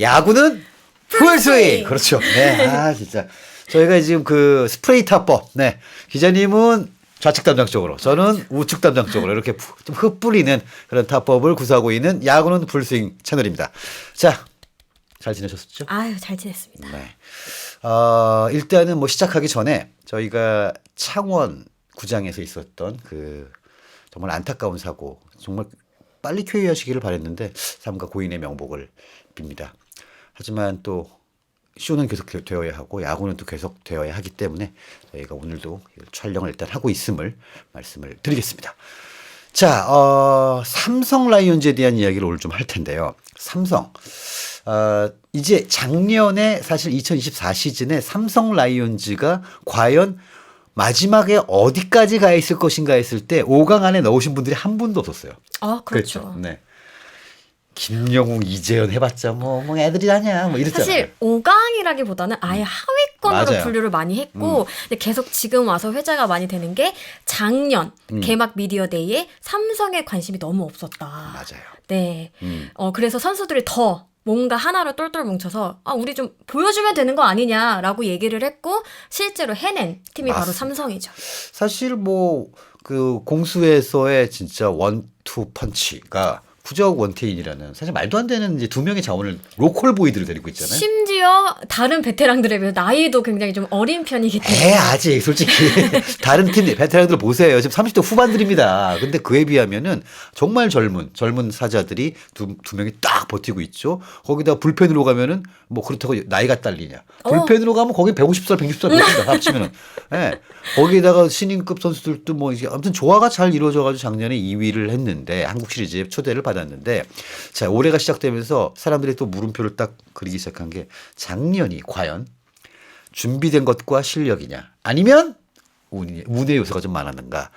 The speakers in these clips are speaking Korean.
야구는 풀스윙. 그렇죠. 네. 아, 진짜. 저희가 지금 그 스프레이 타법. 네. 기자님은 좌측 담당 쪽으로, 저는 우측 담당 쪽으로 이렇게 좀 흩뿌리는 그런 타법을 구사하고 있는 야구는 풀스윙 채널입니다. 자, 잘 지내셨었죠? 아유, 잘 지냈습니다. 네. 일단은 뭐 시작하기 전에 저희가 창원 구장에서 있었던 그 정말 안타까운 사고, 정말 빨리 쾌유하시기를 바랬는데 삼가 고인의 명복을 빕니다. 하지만 또 쇼는 계속 되어야 하고 야구는 또 계속 되어야 하기 때문에 저희가 오늘도 촬영을 일단 하고 있음을 말씀을 드리겠습니다. 자, 삼성 라이온즈에 대한 이야기를 오늘 좀 할 텐데요. 삼성. 이제 작년에 사실 2024 시즌에 삼성 라이온즈가 과연 마지막에 어디까지 가 있을 것인가 했을 때 5강 안에 넣으신 분들이 한 분도 없었어요. 그렇죠. 네. 김영웅, 이재현 해봤자 뭐 애들이 아냐 뭐 이랬잖아요. 사실 5강이라기보다는 아예 하위권으로 맞아요. 분류를 많이 했고 근데 계속 지금 와서 회자가 많이 되는 게 작년 개막 미디어데이에 삼성에 관심이 너무 없었다. 맞아요. 네. 그래서 선수들이 더 뭔가 하나로 똘똘 뭉쳐서 우리 좀 보여주면 되는 거 아니냐라고 얘기를 했고 실제로 해낸 팀이 맞습니다. 바로 삼성이죠. 사실 뭐 그 공수에서의 진짜 원투 펀치가 구자욱 원태인이라는 사실 말도 안 되는 이제 두 명의 자원을 로컬 보이들을 데리고 있잖아요. 심지어 다른 베테랑들에 비해 나이도 굉장히 좀 어린 편이기 때문에. 아직 솔직히 다른 팀 베테랑들 보세요. 지금 30대 후반들입니다. 근데 그에 비하면은 정말 젊은 사자들이 두 명이 딱 버티고 있죠. 거기다 불펜으로 가면은 뭐 그렇다고 나이가 딸리냐. 불펜으로 가면 거기 150살, 160살 버틴다 합치면은. 네. 거기다가 신인급 선수들도 뭐 이게 아무튼 조화가 잘 이루어져가지고 작년에 2위를 했는데 한국 시리즈에 초대를 받았는데 자 올해가 시작되면서 사람들이 또 물음표를 딱 그리기 시작한 게 작년이 과연 준비된 것과 실력이냐 아니면 운의 요소가 좀 많았는가.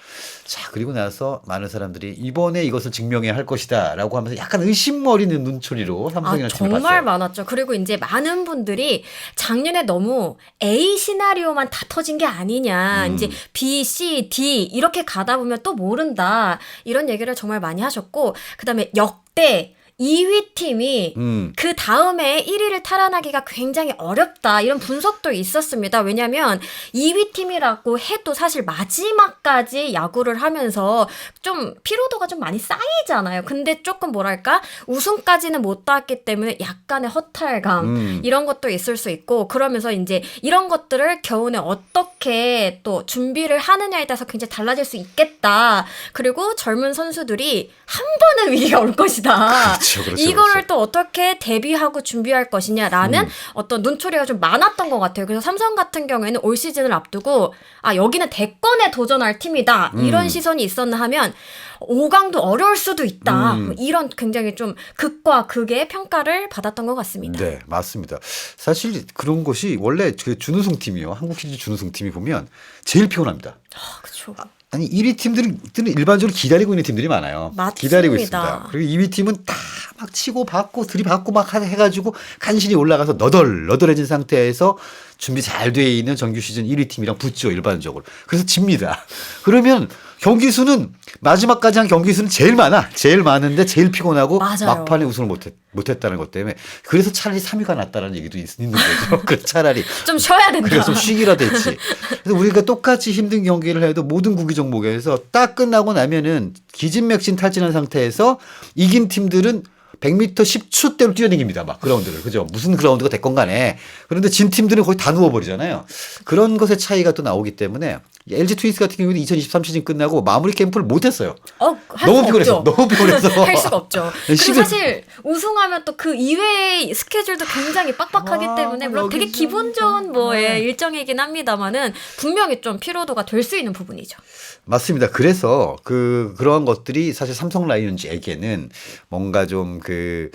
자 그리고 나서 많은 사람들이 이번에 이것을 증명해야 할 것이다 라고 하면서 약간 의심 어리는 눈초리로 삼성이라는 팀을 봤어요. 정말 많았죠. 그리고 이제 많은 분들이 작년에 너무 A 시나리오만 다 터진 게 아니냐. 이제 B, C, D 이렇게 가다 보면 또 모른다. 이런 얘기를 정말 많이 하셨고 그다음에 역대 2위 팀이 그 다음에 1위를 탈환하기가 굉장히 어렵다. 이런 분석도 있었습니다. 왜냐하면 2위 팀이라고 해도 사실 마지막까지 야구를 하면서 좀 피로도가 좀 많이 쌓이잖아요. 근데 조금 뭐랄까 우승까지는 못 닿았기 때문에 약간의 허탈감 이런 것도 있을 수 있고 그러면서 이제 이런 것들을 겨우내 어떻게 또 준비를 하느냐에 따라서 굉장히 달라질 수 있겠다. 그리고 젊은 선수들이 한 번은 위기가 올 것이다. 그렇죠, 이거를 또 어떻게 대비하고 준비할 것이냐라는 어떤 눈초리가 좀 많았던 것 같아요. 그래서 삼성 같은 경우에는 올 시즌을 앞두고 여기는 대권에 도전할 팀이다. 이런 시선이 있었나 하면 5강도 어려울 수도 있다. 뭐 이런 굉장히 좀 극과 극의 평가를 받았던 것 같습니다. 네, 맞습니다. 사실 그런 것이 원래 그 준우승 팀이요. 한국 시리즈 준우승 팀이 보면 제일 피곤합니다. 그렇죠. 아니 1위 팀들은 일반적으로 기다리고 있는 팀들이 많아요. 맞습니다. 기다리고 있습니다. 그리고 2위 팀은 다 막 치고 받고 들이받고 막 해가지고 간신히 올라가서 너덜너덜해진 상태에서 준비 잘 돼 있는 정규 시즌 1위 팀이랑 붙죠 일반적으로. 그래서 집니다. 그러면 경기 수는 마지막까지 한 경기 수는 제일 많아. 제일 많은데 제일 피곤하고 맞아요. 막판에 우승을 못했다는 것 때문에 그래서 차라리 3위가 낫다는 얘기도 있는 거죠. 그 차라리 좀 쉬어야 된다. 그래서 좀 쉬기라도 했지. 그래서 우리가 똑같이 힘든 경기를 해도 모든 구기 종목에서 딱 끝나고 나면은 기진맥진 탈진한 상태에서 이긴 팀들은 100m 10초대로 뛰어다닙니다. 막 그라운드를. 그죠? 무슨 그라운드가 됐건 간에. 그런데 진 팀들은 거의 다 누워버리잖아요. 그런 것의 차이가 또 나오기 때문에 LG 트윈스 같은 경우는 2023 시즌 끝나고 마무리 캠프를 못했어요. 너무 피곤해서. 너무 피곤해서. 할 수가 없죠. 그리고 사실 우승하면 또 그 이외의 스케줄도 굉장히 빡빡하기 때문에 물론 되게 기분 좋은 일정이긴 합니다만은 분명히 좀 피로도가 될 수 있는 부분이죠. 맞습니다. 그래서 그러한 것들이 사실 삼성 라이온즈에게는 뭔가 좀 그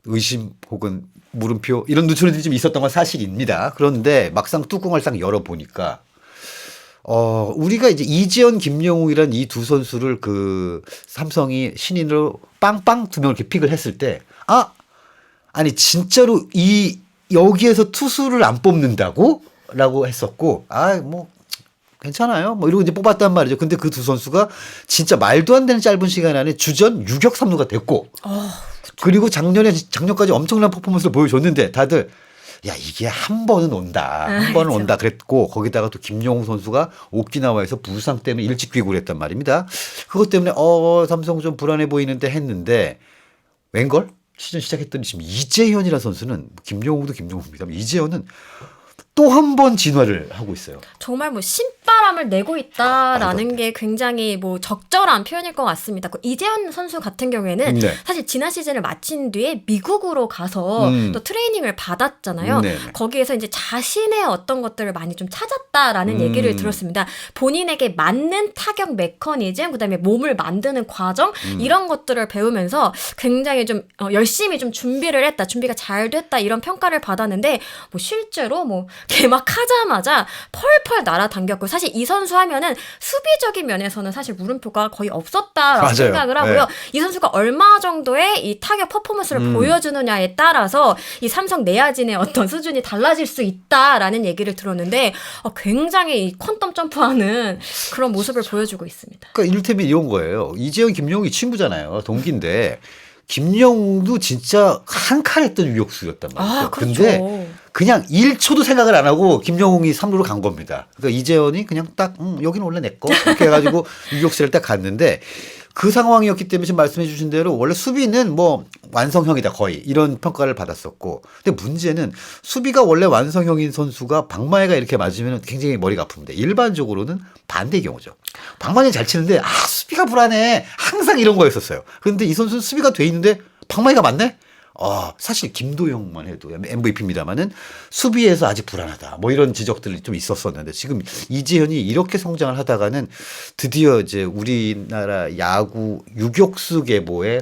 의심 혹은 물음표 이런 눈초리들이 좀 있었던 건 사실입니다. 그런데 막상 뚜껑을 딱 열어보니까 우리가 이제 이지현, 김영웅이란 이 두 선수를 그 삼성이 신인으로 빵빵 두 명을 이렇게 픽을 했을 때 아니 진짜로 여기에서 투수를 안 뽑는다고? 라고 했었고 뭐 괜찮아요. 뭐 이러고 이제 뽑았단 말이죠. 근데 그 두 선수가 진짜 말도 안 되는 짧은 시간 안에 주전 유격 3루가 됐고 그리고 작년까지 엄청난 퍼포먼스를 보여줬는데 다들 야 이게 한 번은 온다. 한 번은 온다 그랬고 거기다가 또 김용우 선수가 오키나와에서 부상 때문에 일찍 귀국을 했단 말입니다. 그것 때문에 삼성 좀 불안해 보이는데 했는데 웬걸? 시즌 시작했더니 지금 이재현이라는 선수는 김용우도 김용우입니다. 이재현은 또 한 번 진화를 하고 있어요. 정말 뭐 신바람을 내고 있다라는 게 굉장히 뭐 적절한 표현일 것 같습니다. 그 이재현 선수 같은 경우에는 네. 사실 지난 시즌을 마친 뒤에 미국으로 가서 또 트레이닝을 받았잖아요. 네네. 거기에서 이제 자신의 어떤 것들을 많이 좀 찾았다라는 얘기를 들었습니다. 본인에게 맞는 타격 메커니즘, 그다음에 몸을 만드는 과정 이런 것들을 배우면서 굉장히 좀 열심히 좀 준비를 했다, 준비가 잘 됐다 이런 평가를 받았는데 뭐 실제로 뭐 개막하자마자 펄펄 날아당겼고 사실 이 선수 하면은 수비적인 면에서는 사실 물음표가 거의 없었다라고 맞아요. 생각을 하고요. 네. 이 선수가 얼마 정도의 이 타격 퍼포먼스를 보여주느냐에 따라서 이 삼성 내야진의 어떤 수준이 달라질 수 있다라는 얘기를 들었는데 굉장히 이 퀀텀 점프하는 그런 모습을 보여주고 있습니다. 그러니까 이를테면 이런 거예요. 이재현, 김용욱이 친구잖아요. 동기인데 김용욱도 진짜 한 칸 했던 유격수였단 말이죠. 그렇죠. 근데 그냥 1초도 생각을 안 하고 김용욱이 3루로 간 겁니다. 그러니까 이재현이 그냥 딱 여기는 원래 내 거 이렇게 해가지고 유격수를 딱 갔는데 그 상황이었기 때문에 지금 말씀해 주신 대로 원래 수비는 뭐 완성형이다 거의 이런 평가를 받았었고 근데 문제는 수비가 원래 완성형인 선수가 박마애가 이렇게 맞으면 굉장히 머리가 아픕니다. 일반적으로는 반대의 경우죠. 박마애 잘 치는데 수비가 불안해 항상 이런 거였었어요. 그런데 이 선수는 수비가 돼 있는데 박마애가 맞네? 사실 김도영만 해도 MVP입니다만은 수비에서 아직 불안하다. 뭐 이런 지적들이 좀 있었었는데 지금 이재현이 이렇게 성장을 하다가는 드디어 이제 우리나라 야구 유격수 계보의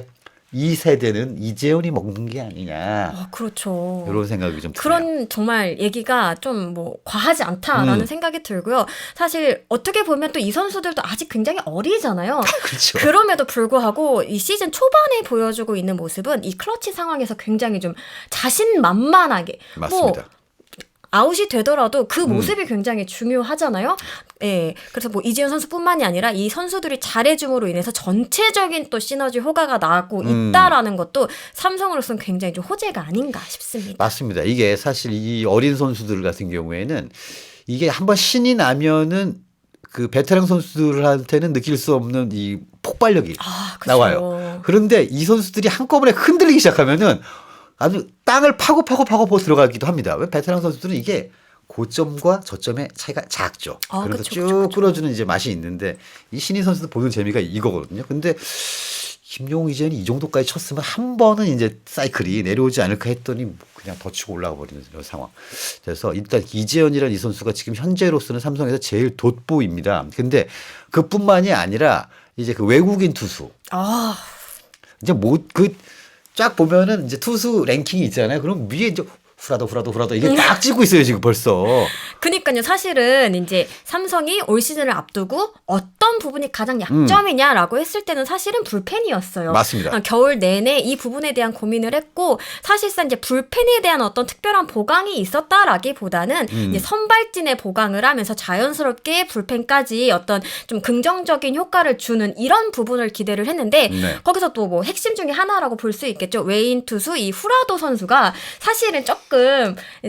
이 세대는 이재현이 먹는 게 아니냐. 그렇죠. 이런 생각이 좀 들어요. 그런 정말 얘기가 좀 뭐 과하지 않다라는 생각이 들고요. 사실 어떻게 보면 또 이 선수들도 아직 굉장히 어리잖아요. 그렇죠. 그럼에도 불구하고 이 시즌 초반에 보여주고 있는 모습은 이 클러치 상황에서 굉장히 좀 자신만만하게 맞습니다. 뭐 아웃이 되더라도 그 모습이 굉장히 중요하잖아요. 예. 그래서 뭐 이재현 선수뿐만이 아니라 이 선수들이 잘해줌으로 인해서 전체적인 또 시너지 효과가 나고 있다라는 것도 삼성으로서는 굉장히 좀 호재가 아닌가 싶습니다. 맞습니다. 이게 사실 이 어린 선수들 같은 경우에는 이게 한번 신이 나면은 그 베테랑 선수들한테는 느낄 수 없는 이 폭발력이 그렇죠. 나와요. 그런데 이 선수들이 한꺼번에 흔들리기 시작하면은 아주 땅을 파고 들어가기도 합니다. 왜 베테랑 선수들은 이게 고점과 저점의 차이가 작죠. 그래서 그쵸, 쭉 끌어주는 이제 맛이 있는데 이 신인 선수들 보는 재미가 이거거든요. 근데 김용욱 이재현이 이 정도까지 쳤으면 한 번은 이제 사이클이 내려오지 않을까 했더니 그냥 더 치고 올라가 버리는 이런 상황. 그래서 일단 이재현이라는 이 선수가 지금 현재로서는 삼성에서 제일 돋보입니다. 근데 그뿐만이 아니라 이제 그 외국인 투수. 이제 쫙 보면은 이제 투수 랭킹이 있잖아요. 그럼 위에 이제 후라도 이게 딱 찍고 있어요 지금 벌써. 그니까요. 사실은 이제 삼성이 올 시즌을 앞두고 어떤 부분이 가장 약점이냐라고 했을 때는 사실은 불펜이었어요. 맞습니다. 겨울 내내 이 부분에 대한 고민을 했고 사실상 이제 불펜에 대한 어떤 특별한 보강이 있었다라기보다는 이제 선발진에 보강을 하면서 자연스럽게 불펜까지 어떤 좀 긍정적인 효과를 주는 이런 부분을 기대를 했는데 거기서 또 뭐 핵심 중에 하나라고 볼 수 있겠죠. 외인 투수 이 후라도 선수가 사실은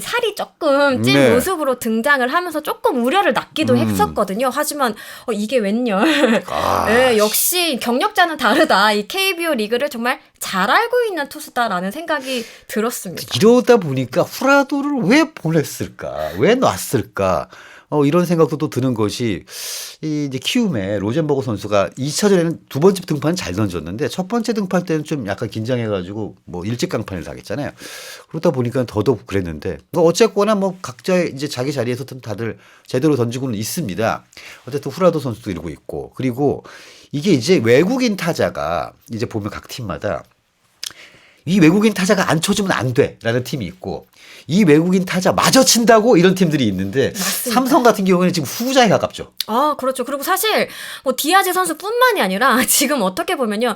살이 조금 찐 모습으로 등장을 하면서 조금 우려를 낳기도 했었거든요. 하지만 이게 웬열. 네, 역시 경력자는 다르다. 이 KBO 리그를 정말 잘 알고 있는 투수다라는 생각이 들었습니다. 이러다 보니까 후라도를 왜 보냈을까? 왜 놨을까? 이런 생각도 또 드는 것이 이제 키움의 로젠버거 선수가 2차전에는 두 번째 등판 잘 던졌는데 첫 번째 등판 때는 좀 약간 긴장해가지고 뭐 일찍 강판을 당했잖아요. 그러다 보니까 더더욱 그랬는데 어쨌거나 뭐 각자 이제 자기 자리에서 다들 제대로 던지고는 있습니다. 어쨌든 후라도 선수도 이러고 있고 그리고 이게 이제 외국인 타자가 이제 보면 각 팀마다 이 외국인 타자가 안 쳐주면 안 돼라는 팀이 있고 이 외국인 타자 마저 친다고 이런 팀들이 있는데 맞습니다. 삼성 같은 경우에는 지금 후자에 가깝죠. 그렇죠. 그리고 사실 뭐 디아즈 선수뿐만이 아니라 지금 어떻게 보면요.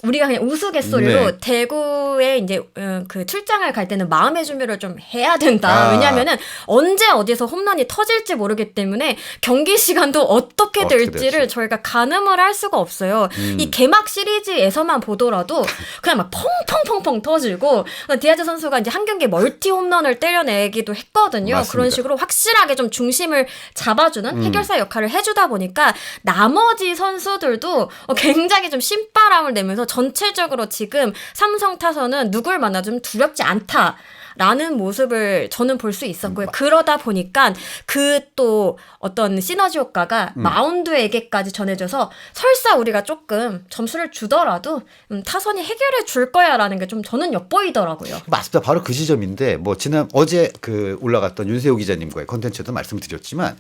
우리가 그냥 우스갯소리로 네. 대구에 이제 그 출장을 갈 때는 마음의 준비를 좀 해야 된다. 아. 왜냐면은 언제 어디서 홈런이 터질지 모르기 때문에 경기 시간도 어떻게 어떻게 될지를 될지. 저희가 가늠을 할 수가 없어요. 이 개막 시리즈에서만 보더라도 그냥 막 펑펑펑펑 터지고 디아즈 선수가 이제 한 경기에 멀티 홈런을 때려내기도 했거든요. 맞습니다. 그런 식으로 확실하게 좀 중심을 잡아주는 해결사 역할을 해주다 보니까 나머지 선수들도 굉장히 좀 신바람을 내면서 전체적으로 지금 삼성 타선은 누굴 만나도 좀 두렵지 않다. 라는 모습을 저는 볼 수 있었고요. 그러다 보니까 그 또 어떤 시너지 효과가 마운드에게까지 전해져서 설사 우리가 조금 점수를 주더라도 타선이 해결해 줄 거야라는 게 좀 저는 엿보이더라고요. 맞습니다. 바로 그 지점인데 뭐 지난 어제 그 올라갔던 윤세호 기자님과의 컨텐츠에도 말씀을 드렸지만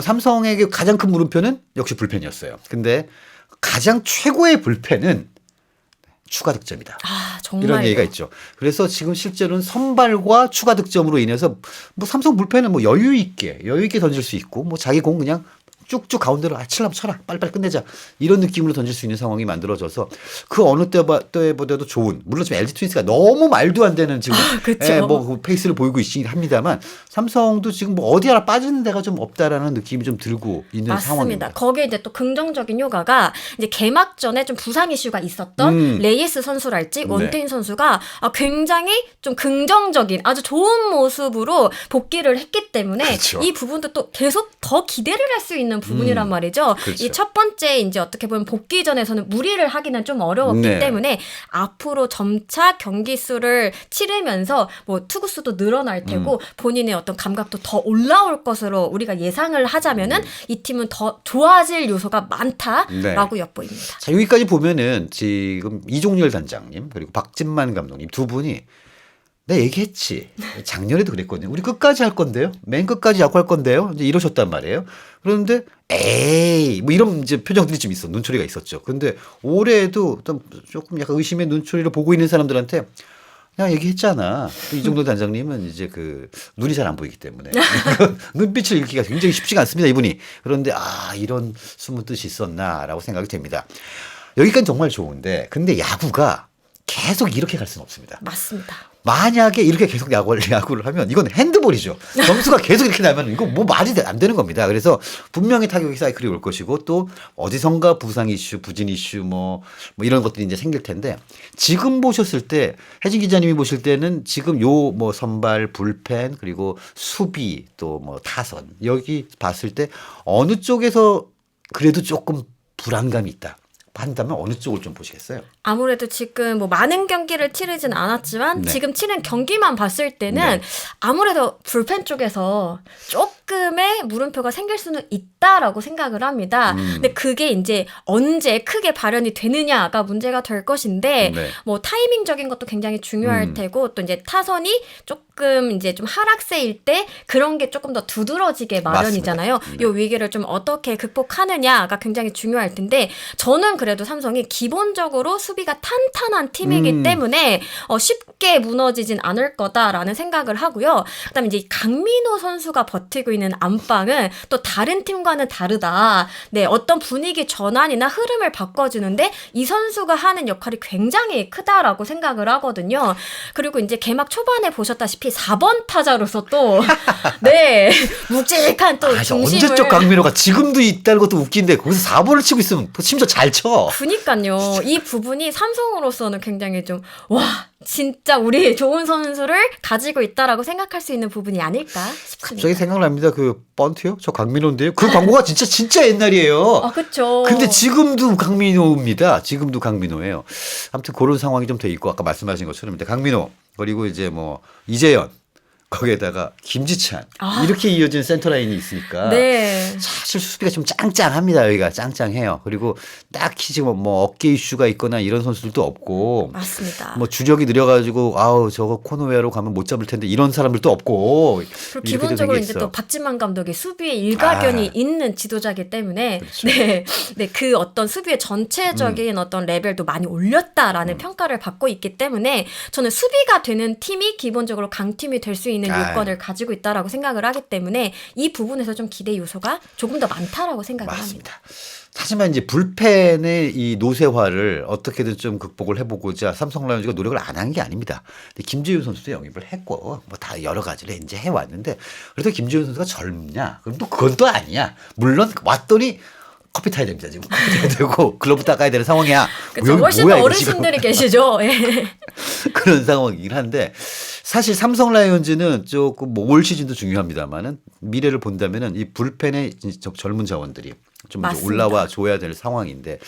삼성에게 가장 큰 물음표는 역시 불펜이었어요. 근데 가장 최고의 불펜은 추가 득점이다. 아, 정말 이런 얘기가 있죠. 그래서 지금 실제로는 선발과 추가 득점으로 인해서 뭐 삼성 불펜은 뭐 여유 있게 던질 수 있고 뭐 자기 공 그냥 쭉쭉 가운데로 치려면 쳐라 빨리빨리 끝내자 이런 느낌으로 던질 수 있는 상황이 만들어져서 그 어느 때보다도 좋은 물론 지금 LG 트윈스가 너무 말도 안 되는 지금 그쵸. 뭐 페이스를 보이고 있긴 합니다만 삼성도 지금 뭐 어디 하나 빠지는 데가 좀 없다라는 느낌이 좀 들고 있는 맞습니다. 상황입니다. 거기에 이제 또 긍정적인 효과가 이제 개막 전에 좀 부상 이슈가 있었던 레이스 선수랄지 원태인 선수가 굉장히 좀 긍정적인 아주 좋은 모습으로 복귀를 했기 때문에 그렇죠. 이 부분도 또 계속 더 기대를 할 수 있는 부분이란 말이죠. 그렇죠. 이 첫 번째 이제 어떻게 보면 복귀 전에서는 무리를 하기는 좀 어려웠기 네. 때문에 앞으로 점차 경기 수를 치르면서 뭐 투구 수도 늘어날 테고 본인의 어떤 감각도 더 올라올 것으로 우리가 예상을 하자면은 이 팀은 더 좋아질 요소가 많다라고 엿보입니다. 자, 여기까지 보면은 지금 이종열 단장님 그리고 박진만 감독님 두 분이 내가 얘기했지. 작년에도 그랬거든요. 우리 끝까지 할 건데요. 맨 끝까지 야구할 건데요. 이제 이러셨단 말이에요. 그런데 에이 뭐 이런 이제 표정들이 좀 있어. 눈초리가 있었죠. 근데 올해도 조금 약간 의심의 눈초리를 보고 있는 사람들한테 내가 얘기했잖아. 이종열 단장님은 이제 그 눈이 잘 안 보이기 때문에 눈빛을 읽기가 굉장히 쉽지가 않습니다. 이분이. 그런데 이런 숨은 뜻이 있었나라고 생각이 됩니다. 여기까지 정말 좋은데 근데 야구가 계속 이렇게 갈 수는 없습니다. 맞습니다. 만약에 이렇게 계속 야구를 하면 이건 핸드볼이죠. 점수가 계속 이렇게 나면 이거 뭐 말이 안 되는 겁니다. 그래서 분명히 타격의 사이클이 올 것이고 또 어디선가 부상 이슈, 부진 이슈 뭐 이런 것들이 이제 생길 텐데 지금 보셨을 때 혜진 기자님이 보실 때는 지금 요 뭐 선발, 불펜 그리고 수비 또 뭐 타선 여기 봤을 때 어느 쪽에서 그래도 조금 불안감이 있다. 한다면 어느 쪽을 좀 보시겠어요? 아무래도 지금 뭐 많은 경기를 치르진 않았지만 네. 지금 치른 경기만 봤을 때는 네. 아무래도 불펜 쪽에서 조금의 물음표가 생길 수는 있다라고 생각을 합니다. 근데 그게 이제 언제 크게 발현이 되느냐가 문제가 될 것인데 네. 뭐 타이밍적인 것도 굉장히 중요할 테고 또 이제 타선이 조금 이제 좀 하락세일 때 그런 게 조금 더 두드러지게 마련이잖아요. 맞습니다. 이 위기를 좀 어떻게 극복하느냐가 굉장히 중요할 텐데 저는 그래도 삼성이 기본적으로 수비가 탄탄한 팀이기 때문에 쉽게 무너지진 않을 거다라는 생각을 하고요. 그다음에 이제 강민호 선수가 버티고 있는 안방은 또 다른 팀과는 다르다. 네, 어떤 분위기 전환이나 흐름을 바꿔주는데 이 선수가 하는 역할이 굉장히 크다라고 생각을 하거든요. 그리고 이제 개막 초반에 보셨다시피 4번 타자로서 또 네, 묵직한 또 중심을 언제적 강민호가 지금도 있다는 것도 웃긴데 거기서 4번을 치고 있으면 심지어 잘 쳐. 그니까요. 이 부분이 삼성으로서는 굉장히 좀 와 진짜 우리 좋은 선수를 가지고 있다라고 생각할 수 있는 부분이 아닐까 싶습니다. 갑자기 생각납니다. 그 번트요? 저 강민호인데요. 그 광고가 진짜 옛날이에요. 그렇죠. 근데 지금도 강민호입니다. 지금도 강민호예요. 아무튼 그런 상황이 좀 돼 있고 아까 말씀하신 것처럼 강민호 그리고 이제 뭐 이재현 거기에다가 김지찬 이렇게 이어진 센터라인이 있으니까 네. 사실 수비가 좀 짱짱합니다. 여기가 짱짱해요. 그리고 딱히 지금 뭐 어깨 이슈가 있거나 이런 선수들도 없고 맞습니다. 뭐 주력이 느려가지고 저거 코너웨어로 가면 못 잡을 텐데 이런 사람들도 없고 그리고 기본적으로 이제 또 박진만 감독이 수비에 일가견이 있는 지도자이기 때문에 그렇죠. 네, 그 어떤 수비의 전체적인 어떤 레벨도 많이 올렸다라는 평가를 받고 있기 때문에 저는 수비가 되는 팀이 기본적으로 강팀이 될 수 있는 요건을 가지고 있다라고 생각을 하기 때문에 이 부분에서 좀 기대 요소가 조금 더 많다라고 생각을 합니다. 하지만 이제 불펜의 이 노쇠화를 어떻게든 좀 극복을 해보고자 삼성 라이온즈가 노력을 안 한 게 아닙니다. 근데 김재윤 선수도 영입을 했고 뭐 다 여러 가지를 이제 해왔는데 그래도 김재윤 선수가 젊냐? 그럼 또 그건 또 아니야. 물론 왔더니 커피 타야 됩니다. 지금 커피 타야 되고 글러브 닦아야 되는 상황이야. 그쵸, 여기 훨씬 뭐야, 더 이거 어르신들이 계시죠. 예. 그런 상황이긴 한데 사실 삼성 라이온즈는 조금 뭐 올 시즌도 중요합니다만은 미래를 본다면은 이 불펜의 젊은 자원들이 좀 이제 맞습니다. 올라와 줘야 될 상황인데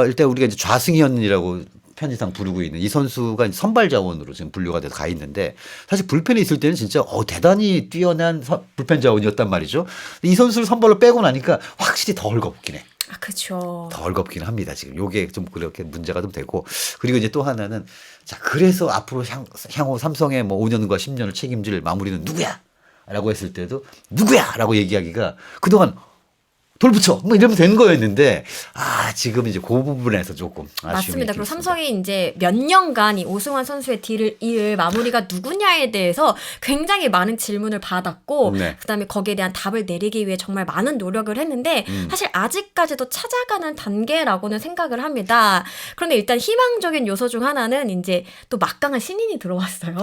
일단 우리가 이제 좌승현이라고 편지상 부르고 있는 이 선수가 이제 선발 자원으로 지금 분류가 돼서 가 있는데 사실 불펜에 있을 때는 진짜 대단히 뛰어난 불펜 자원이었단 말이죠. 이 선수를 선발로 빼고 나니까 확실히 더 헐겁긴 해. 아, 그쵸. 더 헐겁긴 합니다. 지금 요게 좀 그렇게 문제가 좀 되고 그리고 이제 또 하나는 자 그래서 앞으로 향후 삼성의 뭐 5년과 10년을 책임질 마무리는 누구야? 라고 했을 때도 누구야? 라고 얘기하기가 그동안 돌붙여 뭐 이러면 되는 거였는데 지금 이제 그 부분에서 조금 아쉬움이 맞습니다. 그리고 있습니다. 삼성이 이제 몇 년간 이 오승환 선수의 뒤를 이을 마무리가 누구냐에 대해서 굉장히 많은 질문을 받았고 네. 그다음에 거기에 대한 답을 내리기 위해 정말 많은 노력을 했는데 사실 아직까지도 찾아가는 단계라고는 생각을 합니다. 그런데 일단 희망적인 요소 중 하나는 이제 또 막강한 신인이 들어왔어요.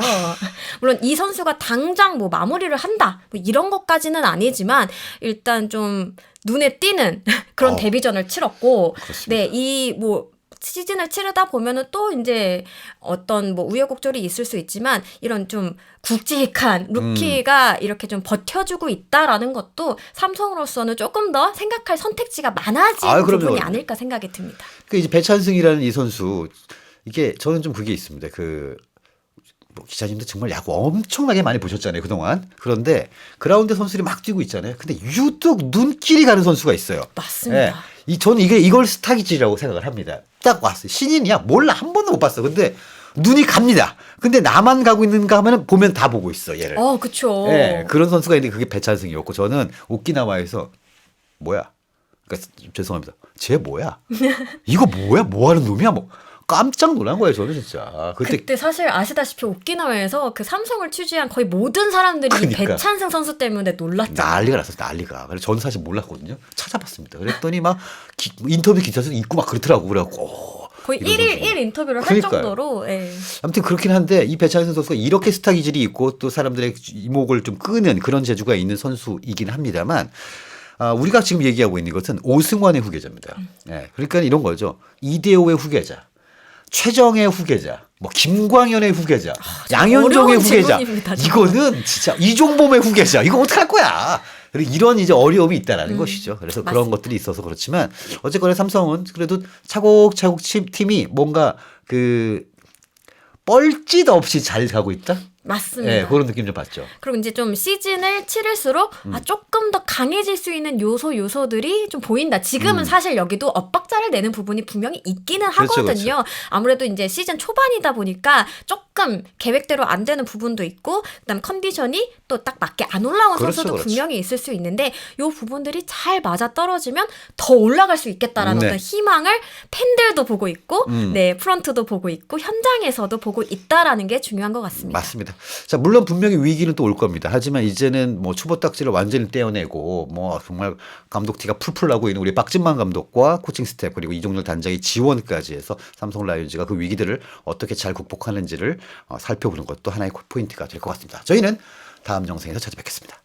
물론 이 선수가 당장 뭐 마무리를 한다 뭐 이런 것까지는 아니지만 일단 좀 눈에 띄는 그런 데뷔전을 치렀고, 그렇습니다. 네, 이 뭐 시즌을 치르다 보면은 또 이제 어떤 뭐 우여곡절이 있을 수 있지만 이런 좀 굵직한 루키가 이렇게 좀 버텨주고 있다라는 것도 삼성으로서는 조금 더 생각할 선택지가 많아진 그럼요. 부분이 아닐까 생각이 듭니다. 그 이제 배찬승이라는 이 선수 이게 저는 좀 그게 있습니다. 뭐 기자님도 정말 야구 엄청나게 많이 보셨잖아요 그동안. 그런데 그라운드 선수들이 막 뛰고 있잖아요. 근데 유독 눈길이 가는 선수가 있어요. 맞습니다. 저는 이걸 스타 기질이라고 생각을 합니다. 딱 왔어요. 신인이야. 몰라. 한 번도 못 봤어. 근데 눈이 갑니다. 근데 나만 가고 있는가 하면 보면 다 보고 있어 얘를. 그쵸. 예, 그런 선수가 있는데 그게 배찬승이었고 저는 오키나와에서 뭐야? 그러니까 죄송합니다. 쟤 뭐야? 이거 뭐야? 뭐 하는 놈이야? 뭐 깜짝 놀란 거예요, 저는 진짜. 그때 사실 아시다시피 오키나와에서 그 삼성을 취재한 거의 모든 사람들이 이 그러니까. 배찬승 선수 때문에 놀랐잖아요. 난리가 났었어요, 난리가. 그래서 저는 사실 몰랐거든요. 찾아봤습니다. 그랬더니 막 인터뷰 기사에서 있고 막 그렇더라고. 그래갖고 거의 이런 1일 선수. 1 인터뷰를 할 그러니까요. 정도로. 예. 아무튼 그렇긴 한데 이 배찬승 선수가 이렇게 스타 기질이 있고 또 사람들의 이목을 좀 끄는 그런 재주가 있는 선수이긴 합니다만 우리가 지금 얘기하고 있는 것은 오승환의 후계자입니다. 예, 그러니까 이런 거죠. 이대호의 후계자. 최정의 후계자, 뭐 김광현의 후계자, 양현종의 어려운 후계자, 질문입니다, 정말. 이거는 진짜 이종범의 후계자, 이거 어떡할 거야? 그리고 이런 이제 어려움이 있다라는 것이죠. 그래서 그런 맞습니다. 것들이 있어서 그렇지만 어쨌거나 삼성은 그래도 차곡차곡 팀이 뭔가 그 뻘짓 없이 잘 가고 있다. 맞습니다. 네, 그런 느낌 좀 받죠. 그리고 이제 좀 시즌을 치를수록 조금 더 강해질 수 있는 요소들이 좀 보인다. 지금은 사실 여기도 엇박자를 내는 부분이 분명히 있기는 그렇죠, 하거든요. 아무래도 이제 시즌 초반이다 보니까 조금 계획대로 안 되는 부분도 있고 그다음 컨디션이 또 딱 맞게 안 올라온 그렇죠, 선수도 그렇죠. 분명히 있을 수 있는데 요 부분들이 잘 맞아 떨어지면 더 올라갈 수 있겠다라는 네. 어떤 희망을 팬들도 보고 있고 네, 프런트도 보고 있고 현장에서도 보고 있다라는 게 중요한 것 같습니다. 맞습니다. 자, 물론 분명히 위기는 또 올 겁니다. 하지만 이제는 뭐 초보 딱지를 완전히 떼어내고 뭐 정말 감독티가 풀풀 나고 있는 우리 박진만 감독과 코칭 스태프 그리고 이종렬 단장의 지원까지 해서 삼성 라이온즈가 그 위기들을 어떻게 잘 극복하는지를 살펴보는 것도 하나의 포인트가 될 것 같습니다. 저희는 다음 영상에서 찾아뵙겠습니다.